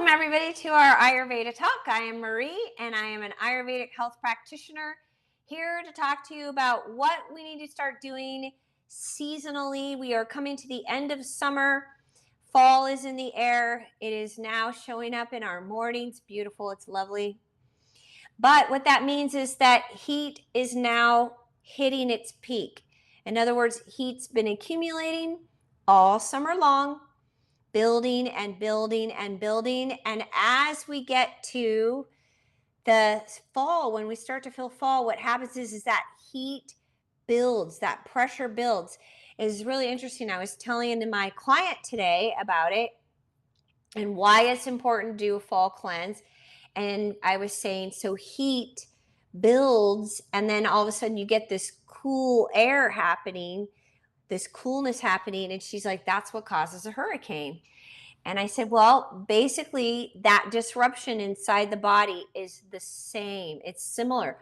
Welcome everybody to our Ayurveda Talk. I am Marie and I am an Ayurvedic health practitioner here to talk to you about what we need to start doing seasonally. We are coming to the end of summer. Fall is in the air. It is now showing up in our mornings. Beautiful. It's lovely. But what that means is that heat is now hitting its peak. In other words, heat's been accumulating all summer long, building and building and building. And as we get to the fall, when we start to feel fall, what happens is that heat builds, that pressure builds. It is really interesting. I was telling my client today about it and why it's important to do a fall cleanse. And I was saying, so heat builds, and then all of a sudden you get this cool air happening, this coolness happening. And she's like, that's what causes a hurricane. And I said, well, basically that disruption inside the body is the same. It's similar.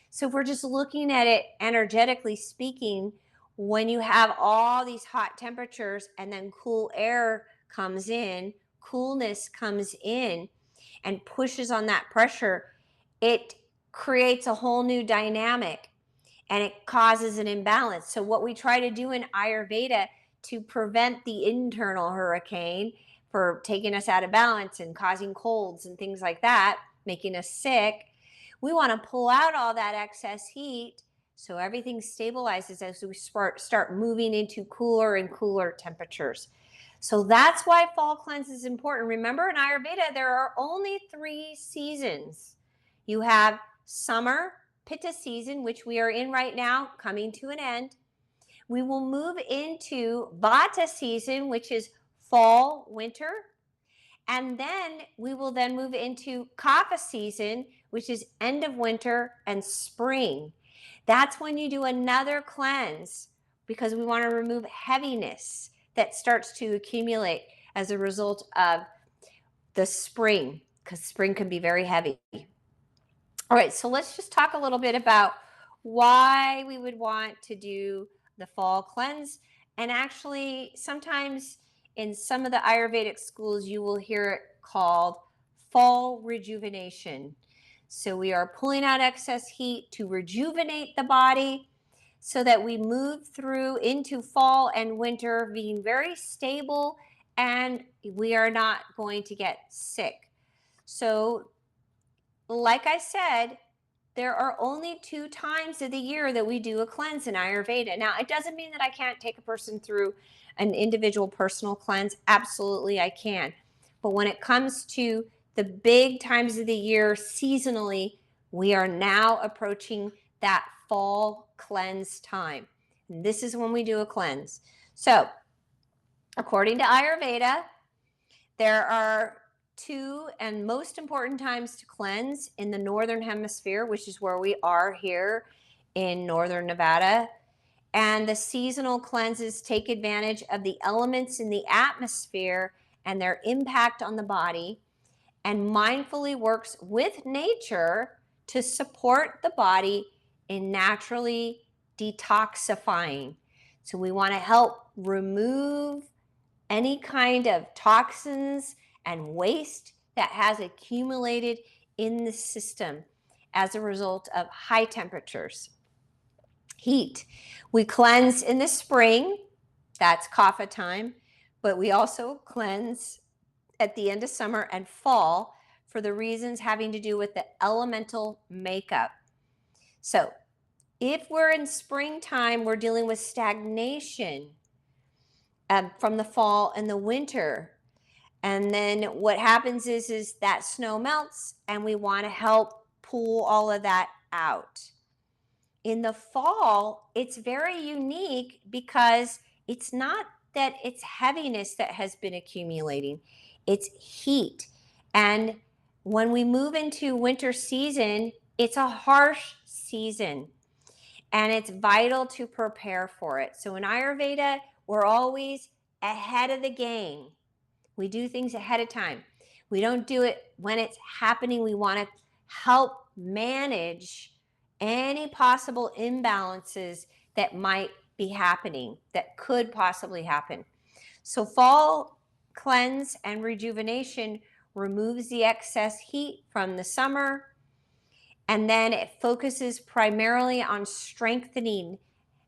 So if we're just looking at it energetically speaking, when you have all these hot temperatures and then cool air comes in, coolness comes in and pushes on that pressure, it creates a whole new dynamic and it causes an imbalance. So what we try to do in Ayurveda to prevent the internal hurricane for taking us out of balance and causing colds and things like that, making us sick, we want to pull out all that excess heat so everything stabilizes as we start moving into cooler and cooler temperatures. So that's why fall cleanse is important. Remember, in Ayurveda, there are only 3 seasons. You have summer, Pitta season, which we are in right now, coming to an end. We will move into Vata season, which is fall, winter. And then we will then move into Kapha season, which is end of winter and spring. That's when you do another cleanse because we want to remove heaviness that starts to accumulate as a result of the spring, because spring can be very heavy. All right, so let's just talk a little bit about why we would want to do the fall cleanse. And actually, sometimes in some of the Ayurvedic schools, you will hear it called fall rejuvenation. So we are pulling out excess heat to rejuvenate the body so that we move through into fall and winter being very stable and we are not going to get sick. So like I said, there are only 2 times of the year that we do a cleanse in Ayurveda. Now, it doesn't mean that I can't take a person through an individual personal cleanse. Absolutely, I can. But when it comes to the big times of the year seasonally, we are now approaching that fall cleanse time. And this is when we do a cleanse. So, according to Ayurveda, there are 2 and most important times to cleanse in the Northern Hemisphere, which is where we are here in Northern Nevada. And the seasonal cleanses take advantage of the elements in the atmosphere and their impact on the body, and mindfully works with nature to support the body in naturally detoxifying. So we want to help remove any kind of toxins and waste that has accumulated in the system as a result of high temperatures. Heat. We cleanse in the spring, that's Kapha time, but we also cleanse at the end of summer and fall for the reasons having to do with the elemental makeup. So if we're in springtime, we're dealing with stagnation from the fall and the winter. And then what happens is that snow melts and we want to help pull all of that out. In the fall, it's very unique because it's not that it's heaviness that has been accumulating, it's heat. And when we move into winter season, it's a harsh season and it's vital to prepare for it. So in Ayurveda, we're always ahead of the game. We do things ahead of time. We don't do it when it's happening. We want to help manage any possible imbalances that might be happening, that could possibly happen. So fall cleanse and rejuvenation removes the excess heat from the summer, and then it focuses primarily on strengthening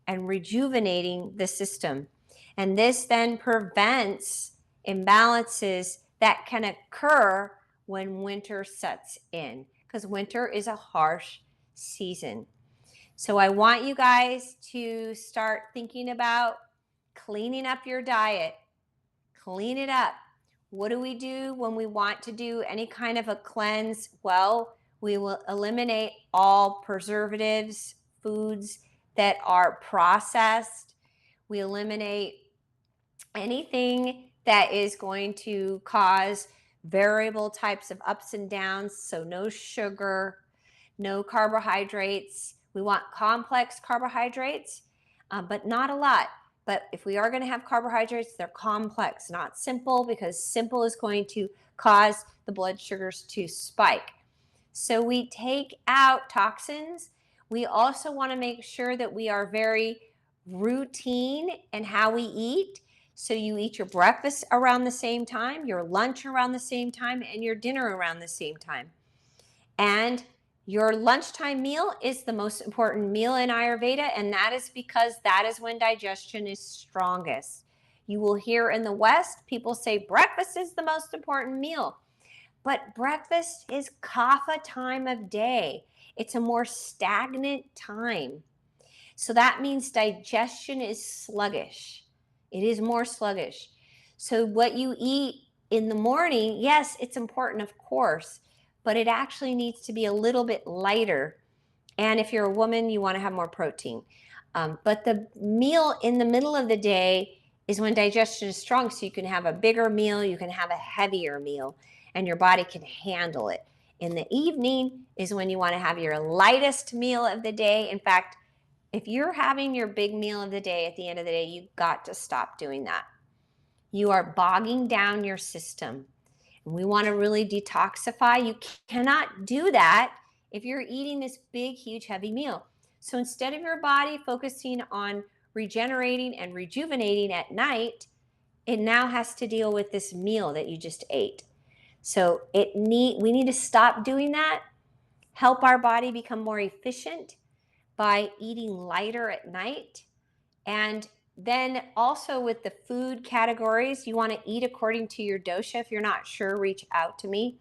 and rejuvenating the system. And this then prevents imbalances that can occur when winter sets in, because winter is a harsh season. So I want you guys to start thinking about cleaning up your diet. Clean it up. What do we do when we want to do any kind of a cleanse? Well, we will eliminate all preservatives, foods that are processed. We eliminate anything that is going to cause variable types of ups and downs. So no sugar, no carbohydrates. We want complex carbohydrates, but not a lot. But if we are going to have carbohydrates, they're complex, not simple, because simple is going to cause the blood sugars to spike. So we take out toxins. We also want to make sure that we are very routine in how we eat. So you eat your breakfast around the same time, your lunch around the same time, and your dinner around the same time. And your lunchtime meal is the most important meal in Ayurveda, and that is because that is when digestion is strongest. You will hear in the West, people say breakfast is the most important meal. But breakfast is kapha time of day. It's a more stagnant time. So that means digestion is sluggish. It is more sluggish. So what you eat in the morning, yes, it's important, of course, but it actually needs to be a little bit lighter. And if you're a woman, you want to have more protein. But the meal in the middle of the day is when digestion is strong. So you can have a bigger meal, you can have a heavier meal, and your body can handle it. In the evening is when you want to have your lightest meal of the day. In fact, if you're having your big meal of the day at the end of the day, you've got to stop doing that. You are bogging down your system. And we want to really detoxify. You cannot do that if you're eating this big, huge, heavy meal. So instead of your body focusing on regenerating and rejuvenating at night, it now has to deal with this meal that you just ate. So we need to stop doing that, help our body become more efficient by eating lighter at night. And then also with the food categories, you want to eat according to your dosha. If you're not sure, reach out to me.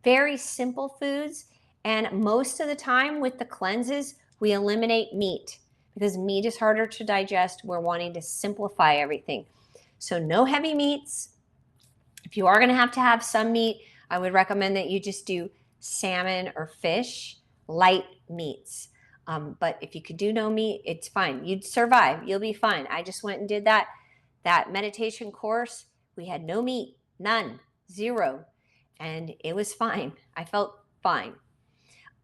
Very simple foods. And most of the time with the cleanses, we eliminate meat because meat is harder to digest. We're wanting to simplify everything. So no heavy meats. If you are going to have some meat, I would recommend that you just do salmon or fish, light meats. But if you could do no meat, it's fine. You'd survive. You'll be fine. I just went and did that meditation course. We had no meat, none, zero. And it was fine. I felt fine.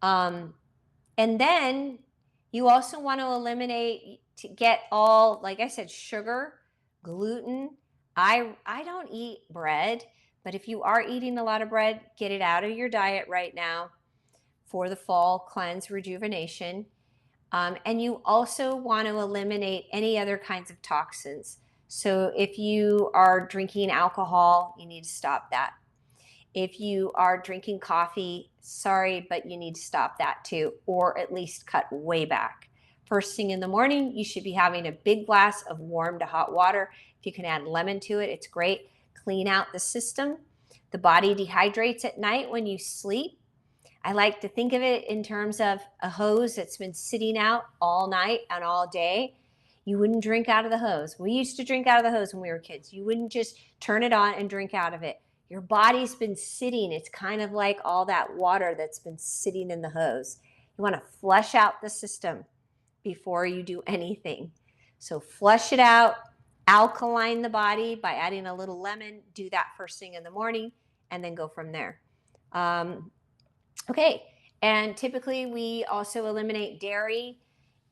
And then you also want to eliminate, to get all, like I said, sugar, gluten. I don't eat bread, but if you are eating a lot of bread, get it out of your diet right now for the fall cleanse rejuvenation. And you also want to eliminate any other kinds of toxins. So if you are drinking alcohol, you need to stop that. If you are drinking coffee, sorry, but you need to stop that too, or at least cut way back. First thing in the morning, you should be having a big glass of warm to hot water. If you can add lemon to it, it's great. Clean out the system. The body dehydrates at night when you sleep. I like to think of it in terms of a hose that's been sitting out all night and all day. You wouldn't drink out of the hose. We used to drink out of the hose when we were kids. You wouldn't just turn it on and drink out of it. Your body's been sitting. It's kind of like all that water that's been sitting in the hose. You want to flush out the system before you do anything. So flush it out, alkaline the body by adding a little lemon. Do that first thing in the morning and then go from there. Okay, and typically we also eliminate dairy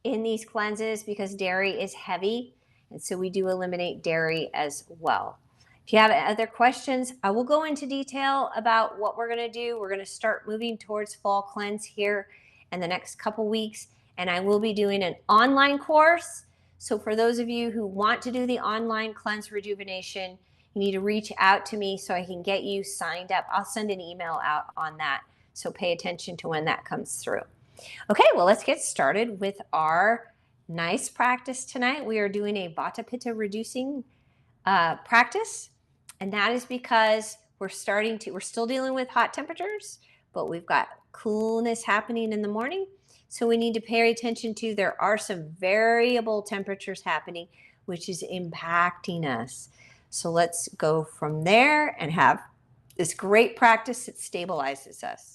in these cleanses because dairy is heavy, and so we do eliminate dairy as well. If you have other questions, I will go into detail about what we're going to do. We're going to start moving towards fall cleanse here in the next couple weeks, and I will be doing an online course. So for those of you who want to do the online cleanse rejuvenation, you need to reach out to me so I can get you signed up. I'll send an email out on that. So pay attention to when that comes through. Okay, well, let's get started with our nice practice tonight. We are doing a Vata Pitta reducing practice. And that is because we're still dealing with hot temperatures, but we've got coolness happening in the morning. So we need to pay attention to, there are some variable temperatures happening, which is impacting us. So let's go from there and have this great practice that stabilizes us.